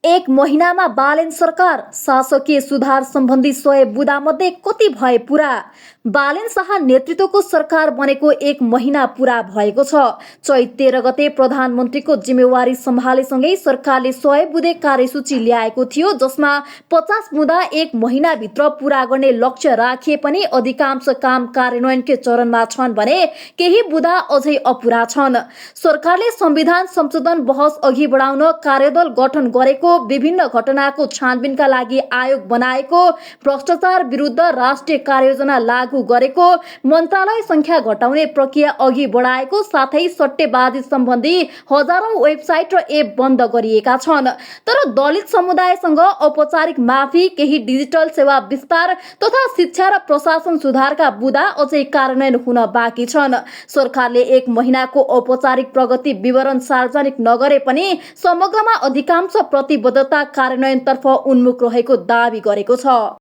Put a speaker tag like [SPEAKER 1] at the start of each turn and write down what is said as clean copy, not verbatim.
[SPEAKER 1] एक महिनामा बालेन सरकार शासकीय सुधार सम्बन्धी 100 बुदामध्ये कति भए पुरा? बालेन शाह नेतृत्वको सरकार बनेको एक महिना पुरा भएको छ। चैत 13 गते प्रधानमन्त्रीको जिम्मेवारी सम्हालेसँगै सरकारले 100 बुँदे कार्यसूची ल्याएको थियो, जसमा 50 बुँदा एक महिनाभित्र पुरा गर्ने लक्ष्य राखिए पनि अधिकांश काम कार्यान्वयनकै चरणमा छन् भने केही बुँदा अझै अपुरा छन्। सरकारले संविधान संशोधन बहस अघि बढाउन कार्यदल गठन गरेको, विभिन्न घटनाको छानबिनका लागि आयोग बनाएको, भ्रष्टाचार विरुद्ध राष्ट्रिय कार्ययोजना लागू गरेको, मन्त्रालय संख्या घटाउने प्रक्रिया अघि बढाएको, साथै सट्टेबाजी सम्बन्धी हजारौं वेबसाइट र एप बन्द गरिएका छन्। तर दलित समुदायसँग औपचारिक माफी, केही डिजिटल सेवा विस्तार तथा शिक्षा र प्रशासन सुधारका बुँदा अझै कार्यान्वयन हुन बाँकी छन्। सरकारले एक महिनाको औपचारिक प्रगति विवरण सार्वजनिक नगरे पनि समग्रमा अधिकांश प्रतिबद्धता कार्यान्वयनतर्फ उन्मुख रहेको दावी गरेको छ।